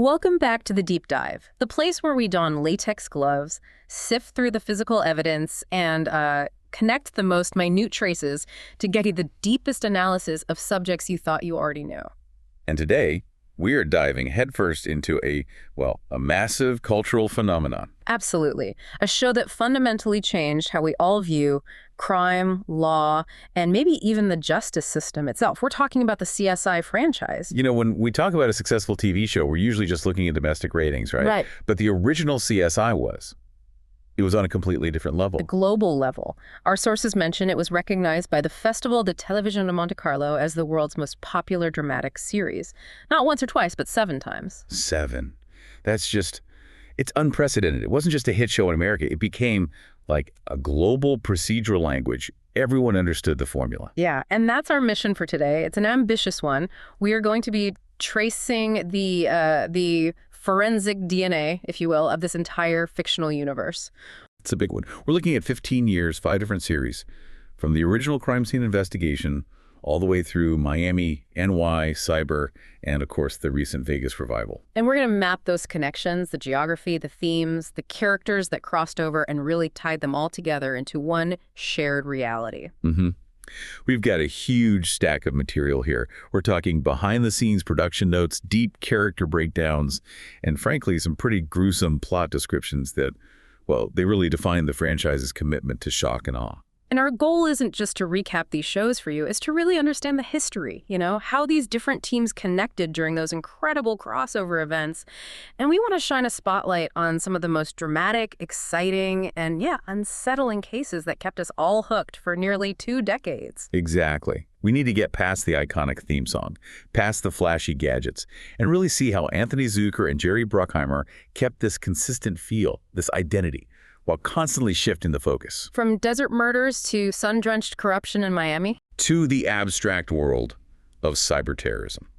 Welcome back to the Deep Dive, the place where we don latex gloves, sift through the physical evidence, and connect the most minute traces to get you the deepest analysis of subjects you thought you already knew. And today, we are diving headfirst into a massive cultural phenomenon. Absolutely. A show that fundamentally changed how we all view crime, law, and maybe even the justice system itself. We're talking about the CSI franchise. You know, when we talk about a successful TV show, we're usually just looking at domestic ratings, right? Right. But the original CSI it was on a completely different level. The global level. Our sources mention it was recognized by the Festival de Television de Monte Carlo as the world's most popular dramatic series. Not once or twice, but 7 times. 7. It's unprecedented. It wasn't just a hit show in America. It became like a global procedural language. Everyone understood the formula. Yeah, and that's our mission for today. It's an ambitious one. We are going to be tracing the forensic DNA, if you will, of this entire fictional universe. It's a big one. We're looking at 15 years, 5 different series, from the original crime scene investigation all the way through Miami, NY, cyber, and of course the recent Vegas revival. And we're going to map those connections, the geography, the themes, the characters that crossed over and really tied them all together into one shared reality. We've got a huge stack of material here. We're talking behind-the-scenes production notes, deep character breakdowns, and frankly, some pretty gruesome plot descriptions that, they really define the franchise's commitment to shock and awe. And our goal isn't just to recap these shows for you, it's to really understand the history, how these different teams connected during those incredible crossover events. And we want to shine a spotlight on some of the most dramatic, exciting, and unsettling cases that kept us all hooked for nearly 2 decades. Exactly. We need to get past the iconic theme song, past the flashy gadgets, and really see how Anthony Zuiker and Jerry Bruckheimer kept this consistent feel, this identity, while constantly shifting the focus. From desert murders to sun-drenched corruption in Miami. To the abstract world of cyber terrorism.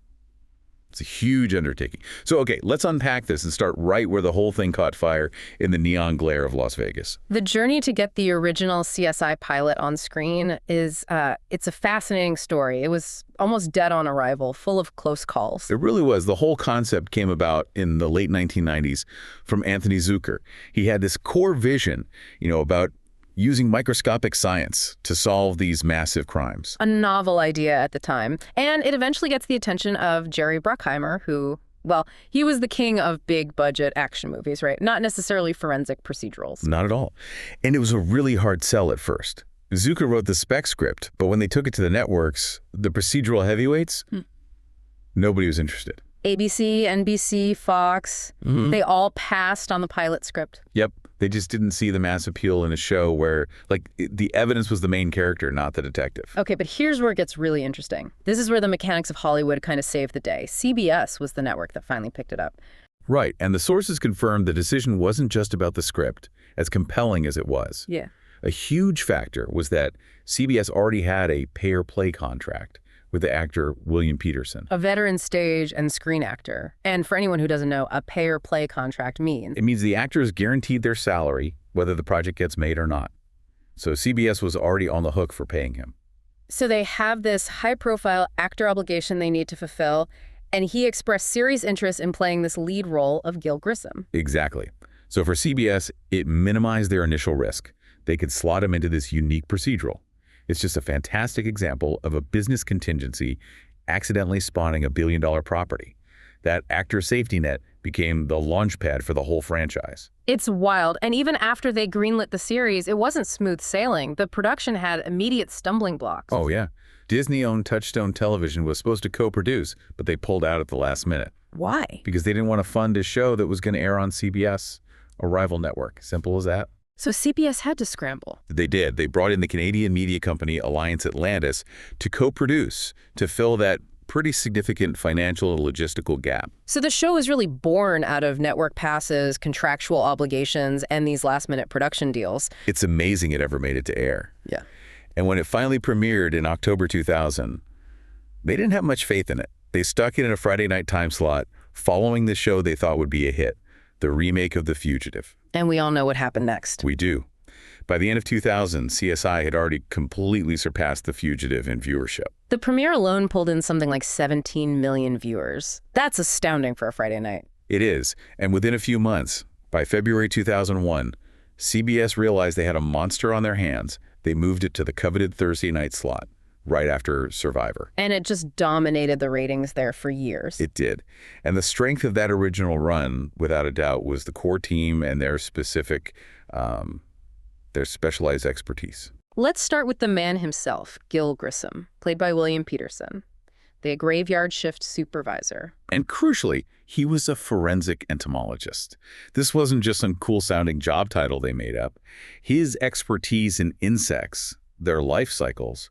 It's a huge undertaking. So, okay, let's unpack this and start right where the whole thing caught fire in the neon glare of Las Vegas. The journey to get the original CSI pilot on screen it's a fascinating story. It was almost dead on arrival, full of close calls. It really was. The whole concept came about in the late 1990s from Anthony Zuiker. He had this core vision, about using microscopic science to solve these massive crimes. A novel idea at the time. And it eventually gets the attention of Jerry Bruckheimer, who, he was the king of big-budget action movies, right? Not necessarily forensic procedurals. Not at all. And it was a really hard sell at first. Zuiker wrote the spec script, but when they took it to the networks, the procedural heavyweights, nobody was interested. ABC, NBC, Fox, they all passed on the pilot script. Yep. They just didn't see the mass appeal in a show where, the evidence was the main character, not the detective. Okay, but here's where it gets really interesting. This is where the mechanics of Hollywood kind of saved the day. CBS was the network that finally picked it up. Right, and the sources confirmed the decision wasn't just about the script, as compelling as it was. Yeah. A huge factor was that CBS already had a pay-or-play contract with the actor William Peterson. A veteran stage and screen actor. And for anyone who doesn't know, a pay-or-play contract means? It means the actor is guaranteed their salary, whether the project gets made or not. So CBS was already on the hook for paying him. So they have this high-profile actor obligation they need to fulfill, and he expressed serious interest in playing this lead role of Gil Grissom. Exactly. So for CBS, it minimized their initial risk. They could slot him into this unique procedural. It's just a fantastic example of a business contingency accidentally spawning a billion-dollar property. That actor safety net became the launchpad for the whole franchise. It's wild. And even after they greenlit the series, it wasn't smooth sailing. The production had immediate stumbling blocks. Oh, yeah. Disney-owned Touchstone Television was supposed to co-produce, but they pulled out at the last minute. Why? Because they didn't want to fund a show that was going to air on CBS, a rival network. Simple as that. So CBS had to scramble. They did. They brought in the Canadian media company Alliance Atlantis to co-produce, to fill that pretty significant financial and logistical gap. So the show is really born out of network passes, contractual obligations, and these last-minute production deals. It's amazing it ever made it to air. Yeah. And when it finally premiered in October 2000, they didn't have much faith in it. They stuck it in a Friday night time slot following the show they thought would be a hit, the remake of The Fugitive. And we all know what happened next. We do. By the end of 2000, CSI had already completely surpassed The Fugitive in viewership. The premiere alone pulled in something like 17 million viewers. That's astounding for a Friday night. It is. And within a few months, by February 2001, CBS realized they had a monster on their hands. They moved it to the coveted Thursday night slot, right after Survivor. And it just dominated the ratings there for years. It did. And the strength of that original run, without a doubt, was the core team and their specialized expertise. Let's start with the man himself, Gil Grissom, played by William Peterson, the graveyard shift supervisor. And crucially, he was a forensic entomologist. This wasn't just some cool-sounding job title they made up. His expertise in insects, their life cycles,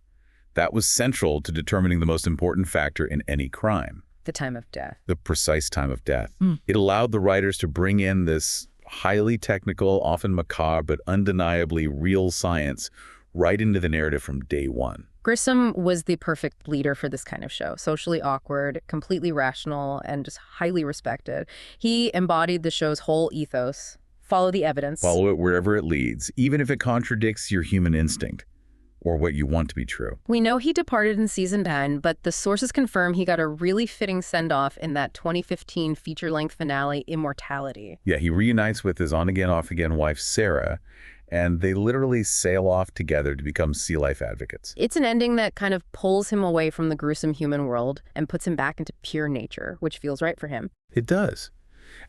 that was central to determining the most important factor in any crime. The time of death. The precise time of death. It allowed the writers to bring in this highly technical, often macabre, but undeniably real science right into the narrative from day one. Grissom was the perfect leader for this kind of show. Socially awkward, completely rational, and just highly respected. He embodied the show's whole ethos. Follow the evidence. Follow it wherever it leads, even if it contradicts your human instinct or what you want to be true. We know he departed in season 10, but the sources confirm he got a really fitting send-off in that 2015 feature-length finale, Immortality. Yeah, he reunites with his on-again, off-again wife, Sarah, and they literally sail off together to become sea life advocates. It's an ending that kind of pulls him away from the gruesome human world and puts him back into pure nature, which feels right for him. It does.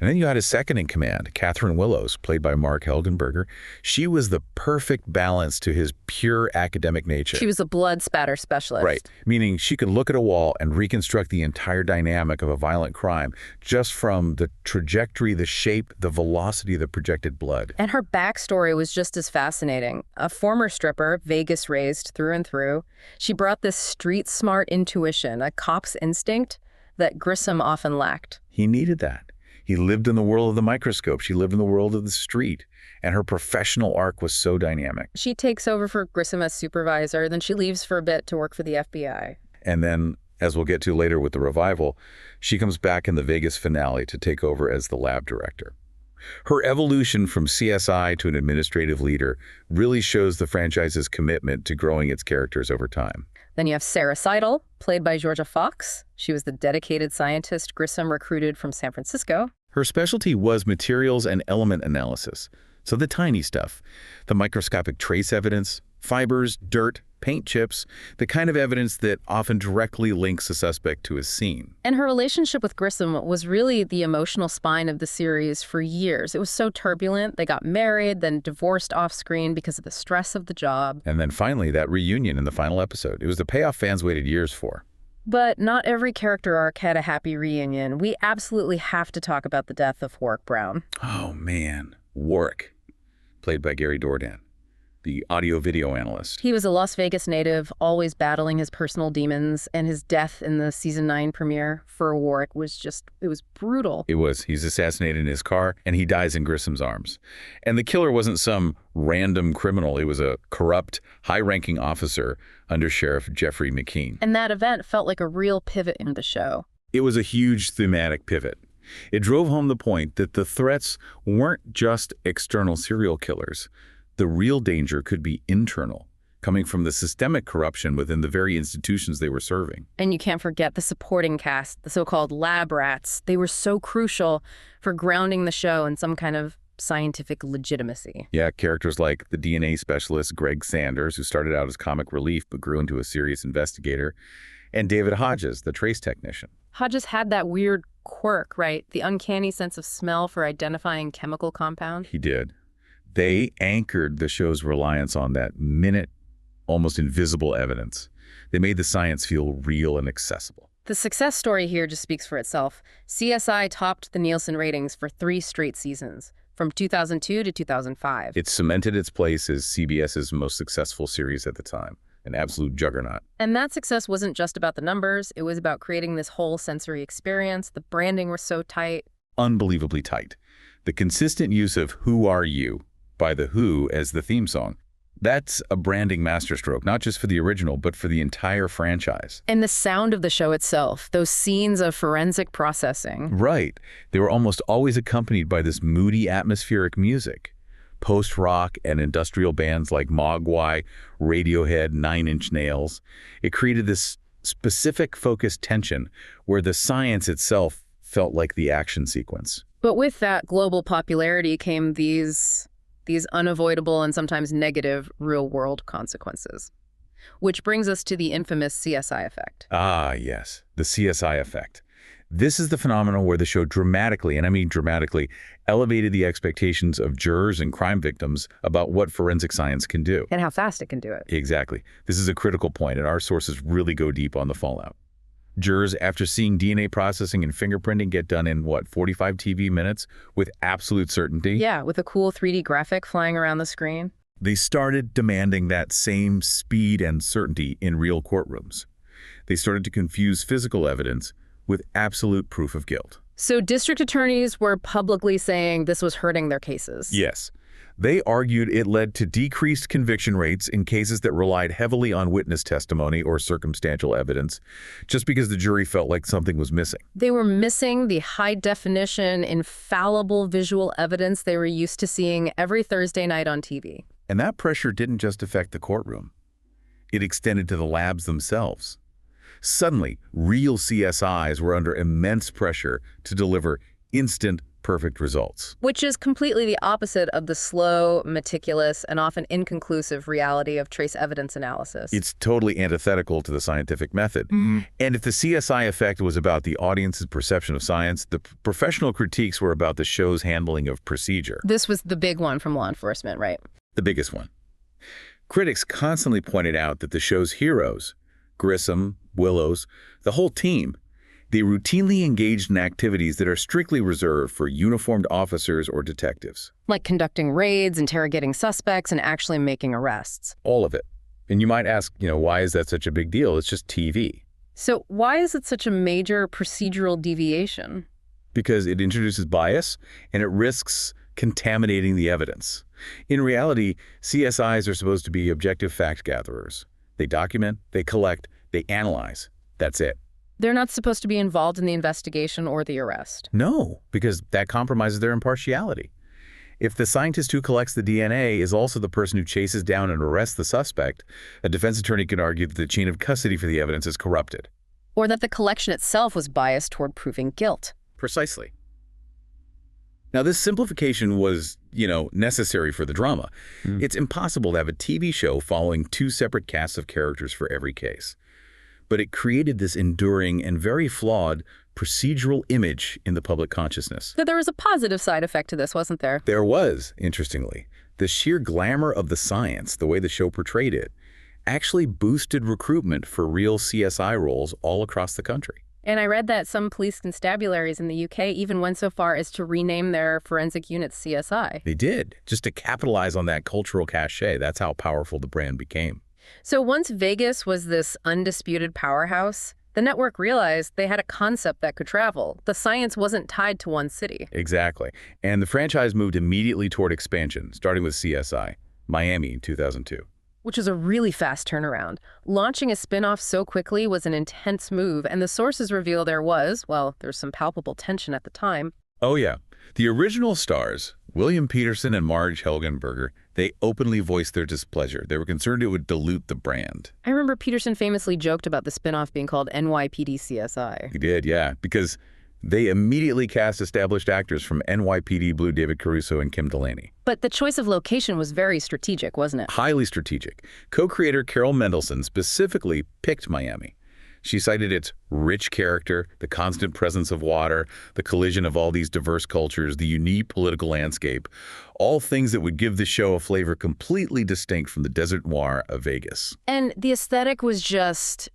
And then you had his second in command, Catherine Willows, played by Mark Helgenberger. She was the perfect balance to his pure academic nature. She was a blood spatter specialist. Right, meaning she could look at a wall and reconstruct the entire dynamic of a violent crime just from the trajectory, the shape, the velocity of the projected blood. And her backstory was just as fascinating. A former stripper, Vegas-raised through and through, she brought this street-smart intuition, a cop's instinct that Grissom often lacked. He needed that. He lived in the world of the microscope. She lived in the world of the street. And her professional arc was so dynamic. She takes over for Grissom as supervisor, then she leaves for a bit to work for the FBI. And then, as we'll get to later with the revival, she comes back in the Vegas finale to take over as the lab director. Her evolution from CSI to an administrative leader really shows the franchise's commitment to growing its characters over time. Then you have Sarah Seidel, played by Georgia Fox. She was the dedicated scientist Grissom recruited from San Francisco. Her specialty was materials and element analysis. So the tiny stuff, the microscopic trace evidence, fibers, dirt, paint chips, the kind of evidence that often directly links a suspect to a scene. And her relationship with Grissom was really the emotional spine of the series for years. It was so turbulent. They got married, then divorced off-screen because of the stress of the job. And then finally, that reunion in the final episode. It was the payoff fans waited years for. But not every character arc had a happy reunion. We absolutely have to talk about the death of Warwick Brown. Oh, man. Warwick, played by Gary Dourdan, the audio-video analyst. He was a Las Vegas native, always battling his personal demons, and his death in the season 9 premiere for Warwick was just, it was brutal. It was. He's assassinated in his car, and he dies in Grissom's arms. And the killer wasn't some random criminal. It was a corrupt, high-ranking officer under Sheriff Jeffrey McKean. And that event felt like a real pivot in the show. It was a huge thematic pivot. It drove home the point that the threats weren't just external serial killers. The real danger could be internal, coming from the systemic corruption within the very institutions they were serving. And you can't forget the supporting cast, the so-called lab rats. They were so crucial for grounding the show in some kind of scientific legitimacy. Yeah, characters like the DNA specialist Greg Sanders, who started out as comic relief but grew into a serious investigator, and David Hodges, the trace technician. Hodges had that weird quirk, right? The uncanny sense of smell for identifying chemical compounds. He did. They anchored the show's reliance on that minute, almost invisible evidence. They made the science feel real and accessible. The success story here just speaks for itself. CSI topped the Nielsen ratings for 3 straight seasons, from 2002 to 2005. It cemented its place as CBS's most successful series at the time, an absolute juggernaut. And that success wasn't just about the numbers. It was about creating this whole sensory experience. The branding was so tight. Unbelievably tight. The consistent use of "Who Are You" by The Who as the theme song. That's a branding masterstroke, not just for the original, but for the entire franchise. And the sound of the show itself, those scenes of forensic processing. Right. They were almost always accompanied by this moody, atmospheric music. Post-rock and industrial bands like Mogwai, Radiohead, Nine Inch Nails. It created this specific focused tension where the science itself felt like the action sequence. But with that global popularity came these unavoidable and sometimes negative real-world consequences. Which brings us to the infamous CSI effect. Ah, yes, the CSI effect. This is the phenomenon where the show dramatically, and I mean dramatically, elevated the expectations of jurors and crime victims about what forensic science can do. And how fast it can do it. Exactly. This is a critical point, and our sources really go deep on the fallout. Jurors, after seeing DNA processing and fingerprinting get done in, 45 TV minutes with absolute certainty? Yeah, with a cool 3D graphic flying around the screen. They started demanding that same speed and certainty in real courtrooms. They started to confuse physical evidence with absolute proof of guilt. So district attorneys were publicly saying this was hurting their cases. Yes. They argued it led to decreased conviction rates in cases that relied heavily on witness testimony or circumstantial evidence, just because the jury felt like something was missing. They were missing the high-definition, infallible visual evidence they were used to seeing every Thursday night on TV. And that pressure didn't just affect the courtroom. It extended to the labs themselves. Suddenly, real CSIs were under immense pressure to deliver instant, perfect results. Which is completely the opposite of the slow, meticulous, and often inconclusive reality of trace evidence analysis. It's totally antithetical to the scientific method. And if the CSI effect was about the audience's perception of science, the professional critiques were about the show's handling of procedure. This was the big one from law enforcement, right? The biggest one. Critics constantly pointed out that the show's heroes, Grissom, Willows, the whole team, they routinely engaged in activities that are strictly reserved for uniformed officers or detectives. Like conducting raids, interrogating suspects, and actually making arrests. All of it. And you might ask, why is that such a big deal? It's just TV. So why is it such a major procedural deviation? Because it introduces bias and it risks contaminating the evidence. In reality, CSIs are supposed to be objective fact gatherers. They document, they collect, they analyze. That's it. They're not supposed to be involved in the investigation or the arrest. No, because that compromises their impartiality. If the scientist who collects the DNA is also the person who chases down and arrests the suspect, a defense attorney can argue that the chain of custody for the evidence is corrupted. Or that the collection itself was biased toward proving guilt. Precisely. Now, this simplification was, necessary for the drama. It's impossible to have a TV show following two separate casts of characters for every case. But it created this enduring and very flawed procedural image in the public consciousness. So there was a positive side effect to this, wasn't there? There was, interestingly. The sheer glamour of the science, the way the show portrayed it, actually boosted recruitment for real CSI roles all across the country. And I read that some police constabularies in the UK even went so far as to rename their forensic units CSI. They did, just to capitalize on that cultural cachet. That's how powerful the brand became. So once Vegas was this undisputed powerhouse, the network realized they had a concept that could travel. The science wasn't tied to one city. Exactly. And the franchise moved immediately toward expansion, starting with CSI, Miami in 2002. Which is a really fast turnaround. Launching a spin-off so quickly was an intense move, and the sources reveal there's some palpable tension at the time. Oh yeah. The original stars, William Peterson and Marge Helgenberger, they openly voiced their displeasure. They were concerned it would dilute the brand. I remember Peterson famously joked about the spin-off being called NYPD CSI. He did, yeah, because they immediately cast established actors from NYPD Blue, David Caruso and Kim Delaney. But the choice of location was very strategic, wasn't it? Highly strategic. Co-creator Carol Mendelsohn specifically picked Miami. She cited its rich character, the constant presence of water, the collision of all these diverse cultures, the unique political landscape, all things that would give the show a flavor completely distinct from the desert noir of Vegas. And the aesthetic was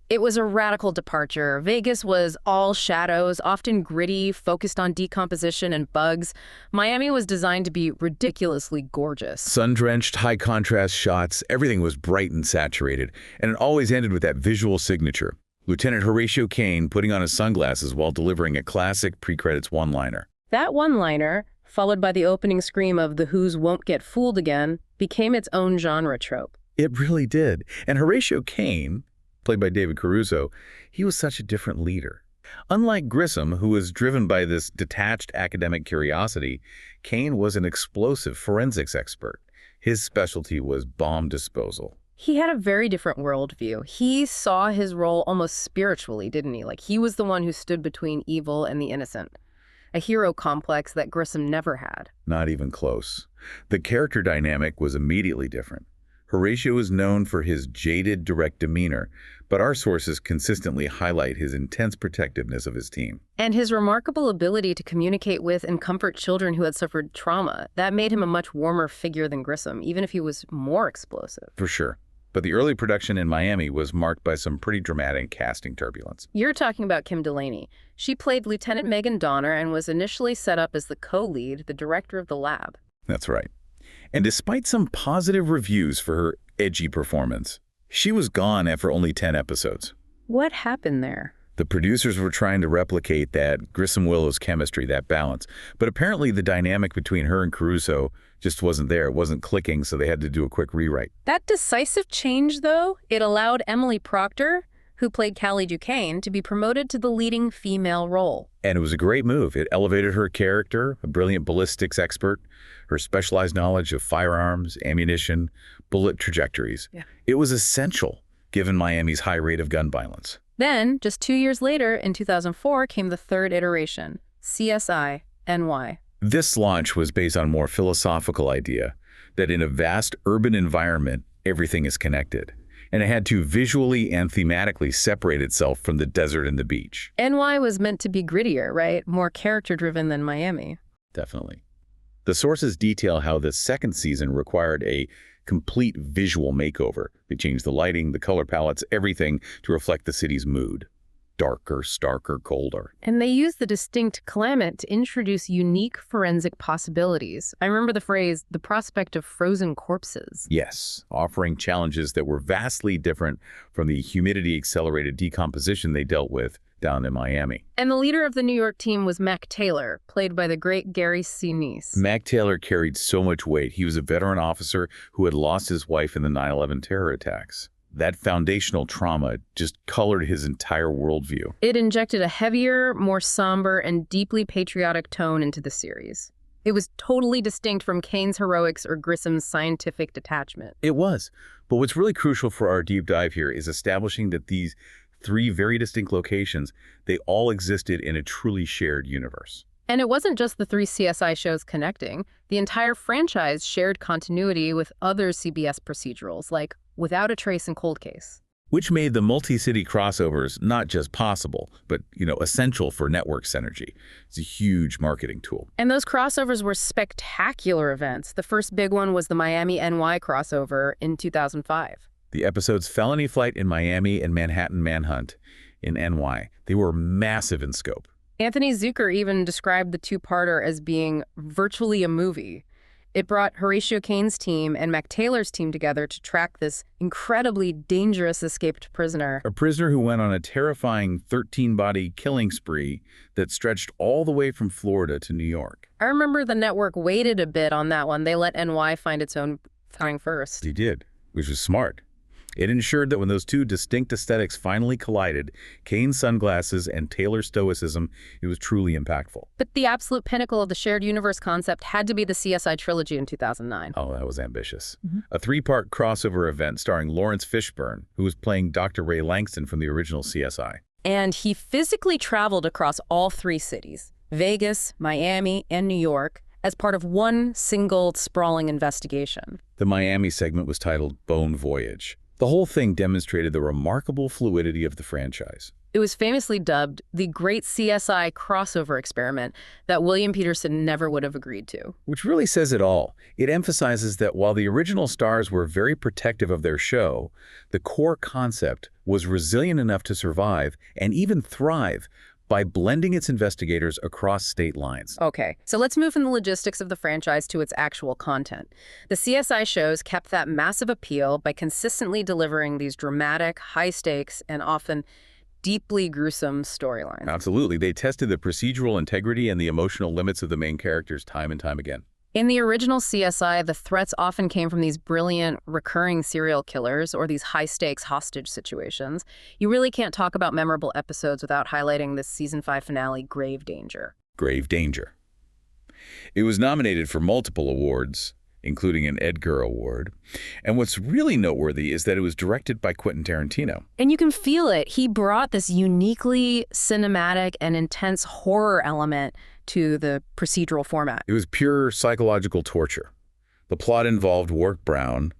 it was a radical departure. Vegas was all shadows, often gritty, focused on decomposition and bugs. Miami was designed to be ridiculously gorgeous. Sun-drenched, high-contrast shots, everything was bright and saturated, and it always ended with that visual signature. Lieutenant Horatio Caine putting on his sunglasses while delivering a classic pre-credits one-liner. That one-liner, followed by the opening scream of The Who's Won't Get Fooled Again, became its own genre trope. It really did. And Horatio Caine, played by David Caruso, he was such a different leader. Unlike Grissom, who was driven by this detached academic curiosity, Caine was an explosive forensics expert. His specialty was bomb disposal. He had a very different worldview. He saw his role almost spiritually, didn't he? Like he was the one who stood between evil and the innocent. a hero complex that Grissom never had. Not even close. The character dynamic was immediately different. Horatio is known for his jaded, direct demeanor, but our sources consistently highlight his intense protectiveness of his team. And his remarkable ability to communicate with and comfort children who had suffered trauma, that made him a much warmer figure than Grissom, even if he was more explosive. For sure. But the early production in Miami was marked by some pretty dramatic casting turbulence. You're talking about Kim Delaney. She played Lieutenant Megan Donner and was initially set up as the co-lead, the director of the lab. That's right. And despite some positive reviews for her edgy performance, she was gone after only 10 episodes. What happened there? The producers were trying to replicate that Grissom-Willows chemistry, that balance. But apparently the dynamic between her and Caruso just wasn't there. It wasn't clicking, so they had to do a quick rewrite. That decisive change, though, it allowed Emily Proctor, who played Callie Duquesne, to be promoted to the leading female role. And it was a great move. It elevated her character, a brilliant ballistics expert, her specialized knowledge of firearms, ammunition, bullet trajectories. Yeah. It was essential, given Miami's high rate of gun violence. Then, just 2 years later, in 2004, came the third iteration, CSI NY. This launch was based on a more philosophical idea that in a vast urban environment, everything is connected. And it had to visually and thematically separate itself from the desert and the beach. NY was meant to be grittier, right? More character-driven than Miami. Definitely. The sources detail how the second season required a complete visual makeover. They changed the lighting, the color palettes, everything to reflect the city's mood. Darker, starker, colder. And they used the distinct climate to introduce unique forensic possibilities. I remember the phrase, the prospect of frozen corpses. Yes, offering challenges that were vastly different from the humidity-accelerated decomposition they dealt with down in Miami. And the leader of the New York team was Mac Taylor, played by the great Gary Sinise. Mac Taylor carried so much weight. He was a veteran officer who had lost his wife in the 9/11 terror attacks. That foundational trauma just colored his entire worldview. It injected a heavier, more somber, and deeply patriotic tone into the series. It was totally distinct from Kane's heroics or Grissom's scientific detachment. It was. But what's really crucial for our deep dive here is establishing that these three very distinct locations, they all existed in a truly shared universe. And it wasn't just the 3 CSI shows connecting. The entire franchise shared continuity with other CBS procedurals, like Without a Trace and Cold Case. Which made the multi-city crossovers not just possible, but, essential for network synergy. It's a huge marketing tool. And those crossovers were spectacular events. The first big one was the Miami NY crossover in 2005. The episodes Felony Flight in Miami and Manhattan Manhunt in NY, they were massive in scope. Anthony Zucker even described the two-parter as being virtually a movie. It brought Horatio Cane's team and Mac Taylor's team together to track this incredibly dangerous escaped prisoner. A prisoner who went on a terrifying 13-body killing spree that stretched all the way from Florida to New York. I remember the network waited a bit on that one. They let NY find its own thing first. They did, which was smart. It ensured that when those two distinct aesthetics finally collided, Kane's sunglasses and Taylor's stoicism, it was truly impactful. But the absolute pinnacle of the shared universe concept had to be the CSI trilogy in 2009. Oh, that was ambitious. A 3-part crossover event starring Lawrence Fishburne, who was playing Dr. Ray Langston from the original CSI. And he physically traveled across all 3 cities, Vegas, Miami, and New York, as part of one single sprawling investigation. The Miami segment was titled Bone Voyage. The whole thing demonstrated the remarkable fluidity of the franchise. It was famously dubbed the Great CSI Crossover Experiment that William Peterson never would have agreed to. Which really says it all. It emphasizes that while the original stars were very protective of their show, the core concept was resilient enough to survive and even thrive by blending its investigators across state lines. Okay, so let's move from the logistics of the franchise to its actual content. The CSI shows kept that massive appeal by consistently delivering these dramatic, high-stakes, and often deeply gruesome storylines. Absolutely. They tested the procedural integrity and the emotional limits of the main characters time and time again. In the original CSI, the threats often came from these brilliant, recurring serial killers or these high-stakes hostage situations. You really can't talk about memorable episodes without highlighting this season 5 finale, Grave Danger. Grave Danger. It was nominated for multiple awards, including an Edgar Award. And what's really noteworthy is that it was directed by Quentin Tarantino. And you can feel it. He brought this uniquely cinematic and intense horror element to the procedural format. It was pure psychological torture. The plot involved Wark Brown,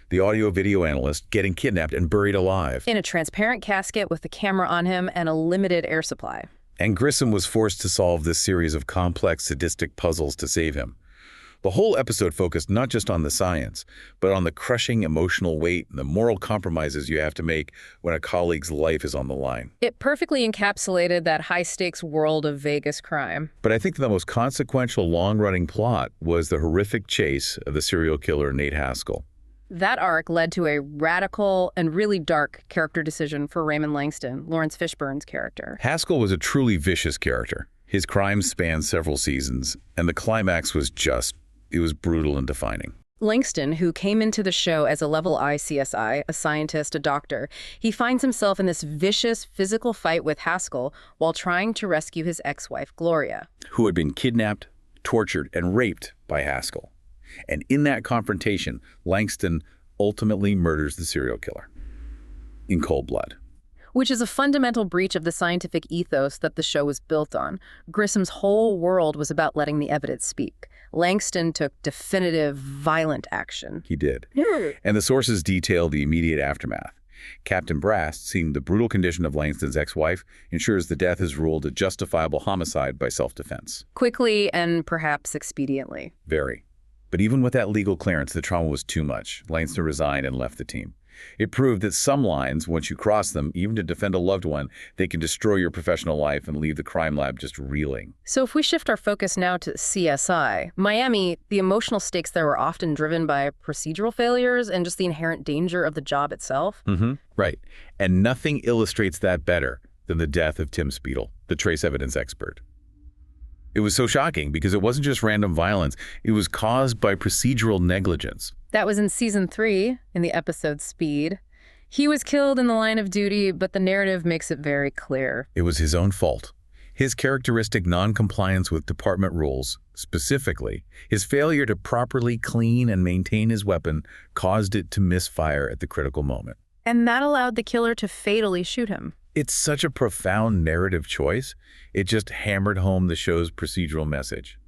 the audio-video analyst, getting kidnapped and buried alive. In a transparent casket with the camera on him and a limited air supply. And Grissom was forced to solve this series of complex, sadistic puzzles to save him. The whole episode focused not just on the science, but on the crushing emotional weight and the moral compromises you have to make when a colleague's life is on the line. It perfectly encapsulated that high-stakes world of Vegas crime. But I think the most consequential long-running plot was the horrific chase of the serial killer Nate Haskell. That arc led to a radical and really dark character decision for Raymond Langston, Lawrence Fishburne's character. Haskell was a truly vicious character. His crimes spanned several seasons, and the climax was it was brutal and defining. Langston, who came into the show as a level I CSI, a scientist, a doctor, he finds himself in this vicious physical fight with Haskell while trying to rescue his ex-wife, Gloria, who had been kidnapped, tortured, and raped by Haskell. And in that confrontation, Langston ultimately murders the serial killer in cold blood. Which is a fundamental breach of the scientific ethos that the show was built on. Grissom's whole world was about letting the evidence speak. Langston took definitive, violent action. He did. And the sources detail the immediate aftermath. Captain Brast, seeing the brutal condition of Langston's ex-wife, ensures the death is ruled a justifiable homicide by self-defense. Quickly and perhaps expediently. Very. But even with that legal clearance, the trauma was too much. Langston resigned and left the team. It proved that some lines, once you cross them, even to defend a loved one, they can destroy your professional life and leave the crime lab just reeling. So if we shift our focus now to CSI, Miami, the emotional stakes there were often driven by procedural failures and just the inherent danger of the job itself. Right. And nothing illustrates that better than the death of Tim Spiedel, the trace evidence expert. It was so shocking because it wasn't just random violence. It was caused by procedural negligence. That was in Season 3, in the episode Speed. He was killed in the line of duty, but the narrative makes it very clear. It was his own fault. His characteristic non-compliance with department rules, specifically, his failure to properly clean and maintain his weapon, caused it to misfire at the critical moment. And that allowed the killer to fatally shoot him. It's such a profound narrative choice. It just hammered home the show's procedural message.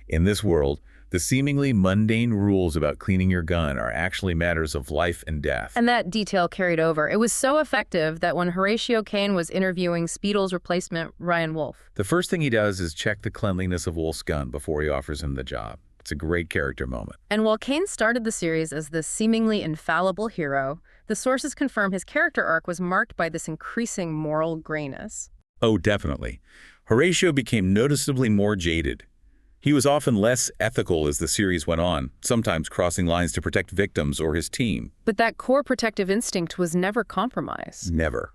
In this world, the seemingly mundane rules about cleaning your gun are actually matters of life and death. And that detail carried over. It was so effective that when Horatio Caine was interviewing Spiedel's replacement, Ryan Wolf, the first thing he does is check the cleanliness of Wolf's gun before he offers him the job. It's a great character moment. And while Caine started the series as this seemingly infallible hero, the sources confirm his character arc was marked by this increasing moral grayness. Oh, definitely. Horatio became noticeably more jaded. He was often less ethical as the series went on, sometimes crossing lines to protect victims or his team. But that core protective instinct was never compromised. Never.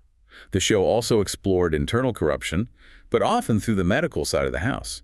The show also explored internal corruption, but often through the medical side of the house.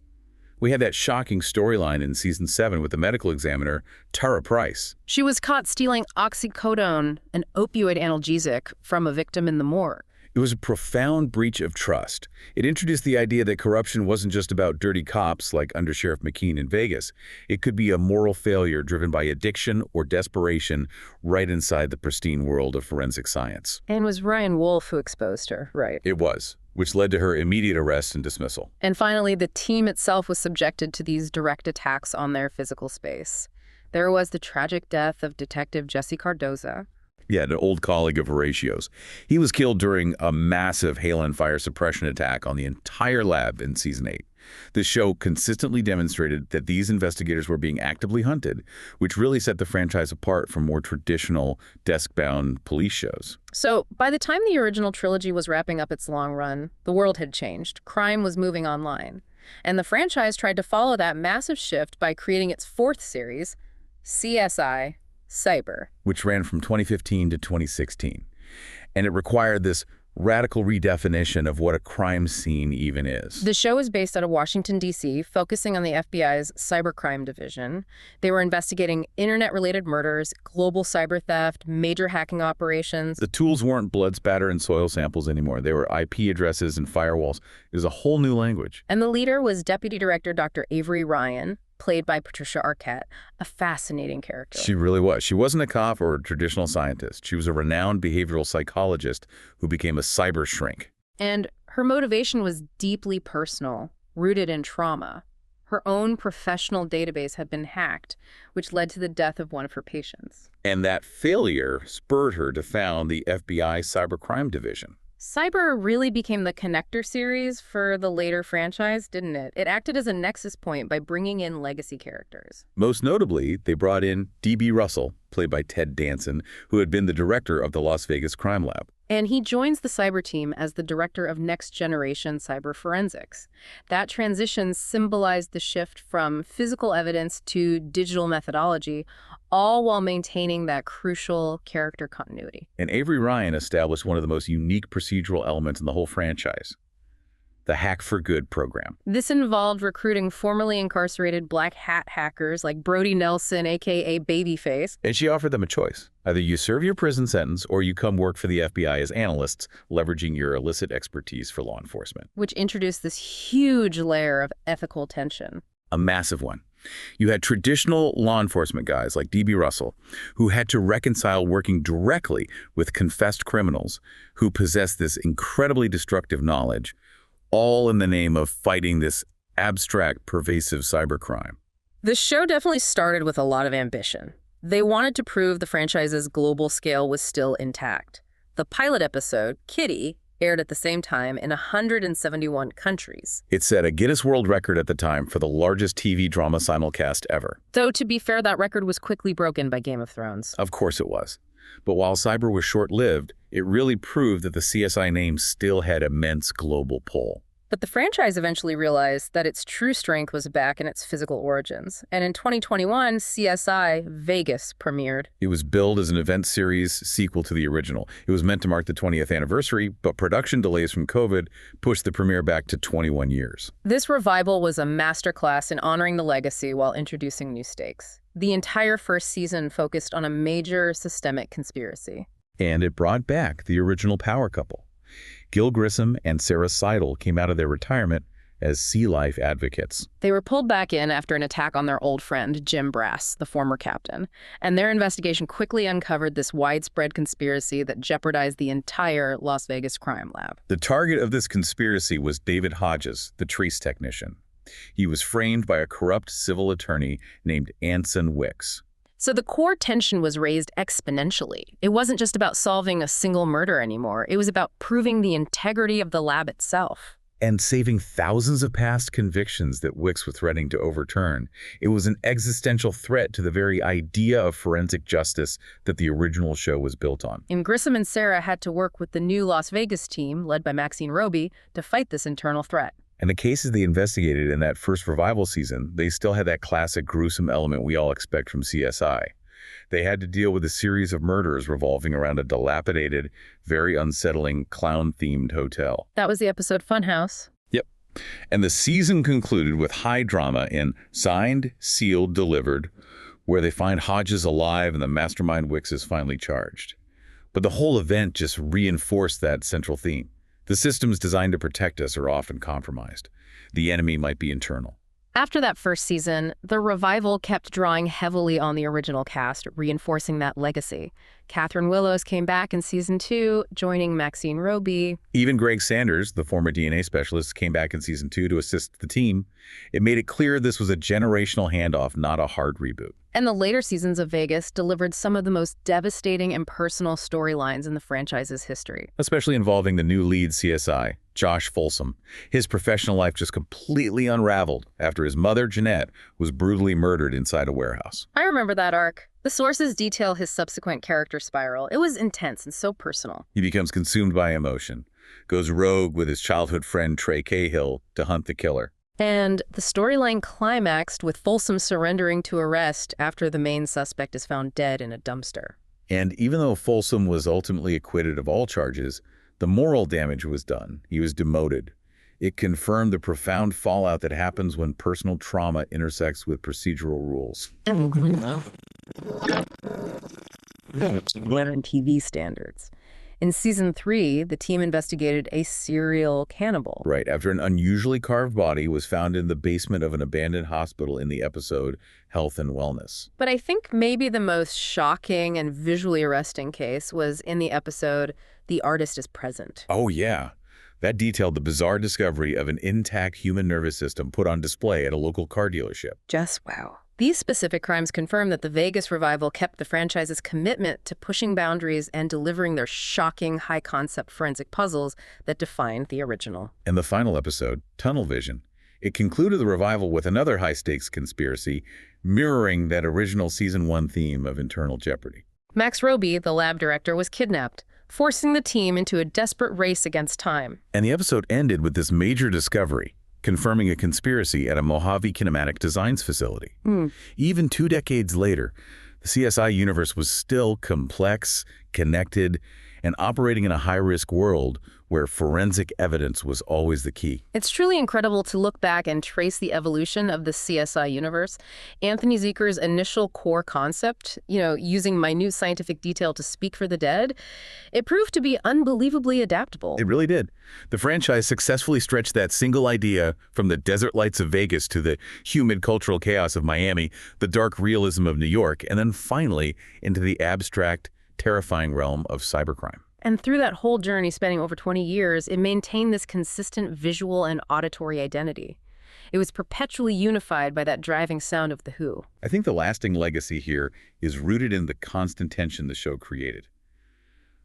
We had that shocking storyline in Season 7 with the medical examiner, Tara Price. She was caught stealing oxycodone, an opioid analgesic, from a victim in the morgue. It was a profound breach of trust. It introduced the idea that corruption wasn't just about dirty cops like Under Sheriff McKean in Vegas. It could be a moral failure driven by addiction or desperation right inside the pristine world of forensic science. And it was Ryan Wolf who exposed her, right? It was, which led to her immediate arrest and dismissal. And finally, the team itself was subjected to these direct attacks on their physical space. There was the tragic death of Detective Jesse Cardoza. Yeah, an old colleague of Horatio's. He was killed during a massive hail and fire suppression attack on the entire lab in Season 8. The show consistently demonstrated that these investigators were being actively hunted, which really set the franchise apart from more traditional desk-bound police shows. So, by the time the original trilogy was wrapping up its long run, the world had changed. Crime was moving online. And the franchise tried to follow that massive shift by creating its fourth series, CSI Cyber, which ran from 2015 to 2016. And it required this radical redefinition of what a crime scene even is. The show is based out of Washington, D.C., focusing on the FBI's cybercrime division. They were investigating internet-related murders, global cyber theft, major hacking operations. The tools weren't blood spatter and soil samples anymore. They were IP addresses and firewalls. It was a whole new language. And the leader was Deputy Director Dr. Avery Ryan, played by Patricia Arquette, a fascinating character. She really was. She wasn't a cop or a traditional scientist. She was a renowned behavioral psychologist who became a cyber shrink. And her motivation was deeply personal. rooted in trauma. Her own professional database had been hacked, which led to the death of one of her patients. And that failure spurred her to found the FBI Cybercrime Division. Cyber really became the connector series for the later franchise, didn't it? It acted as a nexus point by bringing in legacy characters. Most notably, they brought in D.B. Russell, played by Ted Danson, who had been the director of the Las Vegas Crime Lab. And he joins the cyber team as the director of Next Generation Cyber Forensics. That transition symbolized the shift from physical evidence to digital methodology, all while maintaining that crucial character continuity. And Avery Ryan established one of the most unique procedural elements in the whole franchise, the Hack for Good program. This involved recruiting formerly incarcerated black hat hackers like Brody Nelson, a.k.a. Babyface. And she offered them a choice. Either you serve your prison sentence or you come work for the FBI as analysts, leveraging your illicit expertise for law enforcement. Which introduced this huge layer of ethical tension. A massive one. You had traditional law enforcement guys like D.B. Russell, who had to reconcile working directly with confessed criminals who possessed this incredibly destructive knowledge, all in the name of fighting this abstract, pervasive cybercrime. The show definitely started with a lot of ambition. They wanted to prove the franchise's global scale was still intact. The pilot episode, Kitty, aired at the same time in 171 countries. It set a Guinness World Record at the time for the largest TV drama simulcast ever. Though, to be fair, that record was quickly broken by Game of Thrones. Of course it was. But while Cyber was short-lived, it really proved that the CSI name still had immense global pull. But the franchise eventually realized that its true strength was back in its physical origins. And in 2021, CSI Vegas premiered. It was billed as an event series sequel to the original. It was meant to mark the 20th anniversary, but production delays from COVID pushed the premiere back to 21 years. This revival was a masterclass in honoring the legacy while introducing new stakes. The entire first season focused on a major systemic conspiracy. And it brought back the original power couple. Gil Grissom and Sarah Seidel came out of their retirement as sea life advocates. They were pulled back in after an attack on their old friend, Jim Brass, the former captain, and their investigation quickly uncovered this widespread conspiracy that jeopardized the entire Las Vegas crime lab. The target of this conspiracy was David Hodges, the trace technician. He was framed by a corrupt civil attorney named Anson Wicks. So the core tension was raised exponentially. It wasn't just about solving a single murder anymore. It was about proving the integrity of the lab itself. And saving thousands of past convictions that Wicks was threatening to overturn. It was an existential threat to the very idea of forensic justice that the original show was built on. And Grissom and Sarah had to work with the new Las Vegas team, led by Maxine Roby, to fight this internal threat. And the cases they investigated in that first revival season, they still had that classic gruesome element we all expect from CSI. They had to deal with a series of murders revolving around a dilapidated, very unsettling, clown-themed hotel. That was the episode Funhouse. Yep. And the season concluded with high drama in Signed, Sealed, Delivered, where they find Hodges alive and the mastermind Wicks is finally charged. But the whole event just reinforced that central theme. The systems designed to protect us are often compromised. The enemy might be internal. After that first season, the revival kept drawing heavily on the original cast, reinforcing that legacy. Catherine Willows came back in season 2, joining Maxine Roby. Even Greg Sanders, the former DNA specialist, came back in season 2 to assist the team. It made it clear this was a generational handoff, not a hard reboot. And the later seasons of Vegas delivered some of the most devastating and personal storylines in the franchise's history. Especially involving the new lead CSI, Josh Folsom. His professional life just completely unraveled after his mother, Jeanette, was brutally murdered inside a warehouse. I remember that arc. The sources detail his subsequent character spiral. It was intense and so personal. He becomes consumed by emotion, goes rogue with his childhood friend Trey Cahill to hunt the killer. And the storyline climaxed with Folsom surrendering to arrest after the main suspect is found dead in a dumpster. And even though Folsom was ultimately acquitted of all charges, the moral damage was done. He was demoted. It confirmed the profound fallout that happens when personal trauma intersects with procedural rules. TV standards. In season 3, the team investigated a serial cannibal. Right, after an unusually carved body was found in the basement of an abandoned hospital in the episode Health and Wellness. But I think maybe the most shocking and visually arresting case was in the episode The Artist is Present. Oh, yeah. That detailed the bizarre discovery of an intact human nervous system put on display at a local car dealership. Just wow. These specific crimes confirm that the Vegas revival kept the franchise's commitment to pushing boundaries and delivering their shocking, high-concept forensic puzzles that defined the original. And the final episode, Tunnel Vision, it concluded the revival with another high-stakes conspiracy, mirroring that original Season 1 theme of internal jeopardy. Max Roby, the lab director, was kidnapped, forcing the team into a desperate race against time. And the episode ended with this major discovery, confirming a conspiracy at a Mojave Kinematic Designs facility. Even 2 decades later, the CSI universe was still complex, connected, and operating in a high-risk world where forensic evidence was always the key. It's truly incredible to look back and trace the evolution of the CSI universe. Anthony Zuiker's initial core concept, using minute scientific detail to speak for the dead, it proved to be unbelievably adaptable. It really did. The franchise successfully stretched that single idea from the desert lights of Vegas to the humid cultural chaos of Miami, the dark realism of New York, and then finally into the abstract, terrifying realm of cybercrime. And through that whole journey spanning over 20 years, it maintained this consistent visual and auditory identity. It was perpetually unified by that driving sound of The Who. I think the lasting legacy here is rooted in the constant tension the show created.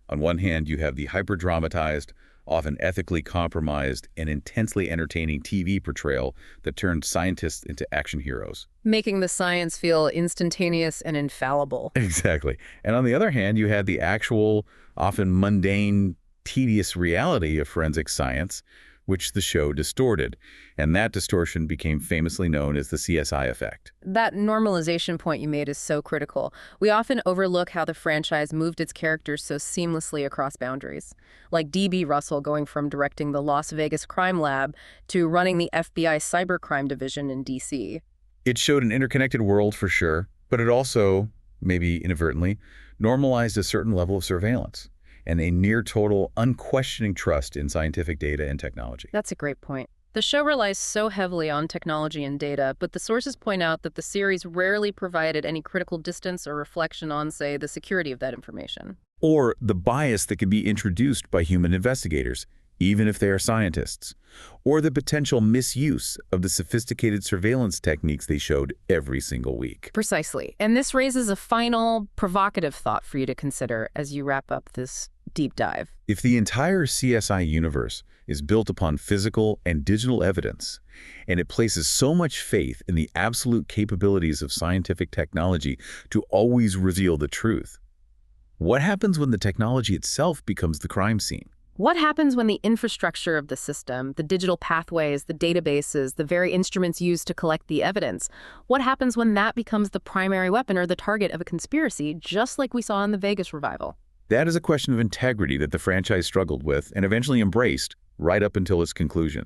On one hand, you have the hyper-dramatized, often ethically compromised, and intensely entertaining TV portrayal that turned scientists into action heroes. Making the science feel instantaneous and infallible. Exactly. And on the other hand, you had the actual, often mundane, tedious reality of forensic science, which the show distorted. And that distortion became famously known as the CSI effect. That normalization point you made is so critical. We often overlook how the franchise moved its characters so seamlessly across boundaries. Like D.B. Russell going from directing the Las Vegas crime lab to running the FBI cybercrime division in D.C. It showed an interconnected world for sure, but it also, maybe inadvertently, normalized a certain level of surveillance and a near-total, unquestioning trust in scientific data and technology. That's a great point. The show relies so heavily on technology and data, but the sources point out that the series rarely provided any critical distance or reflection on, say, the security of that information. Or the bias that can be introduced by human investigators, even if they are scientists. Or the potential misuse of the sophisticated surveillance techniques they showed every single week. Precisely. And this raises a final, provocative thought for you to consider as you wrap up this deep dive. If the entire CSI universe is built upon physical and digital evidence, and it places so much faith in the absolute capabilities of scientific technology to always reveal the truth, what happens when the technology itself becomes the crime scene? What happens when the infrastructure of the system, the digital pathways, the databases, the very instruments used to collect the evidence, what happens when that becomes the primary weapon or the target of a conspiracy, just like we saw in the Vegas revival? That is a question of integrity that the franchise struggled with and eventually embraced right up until its conclusion.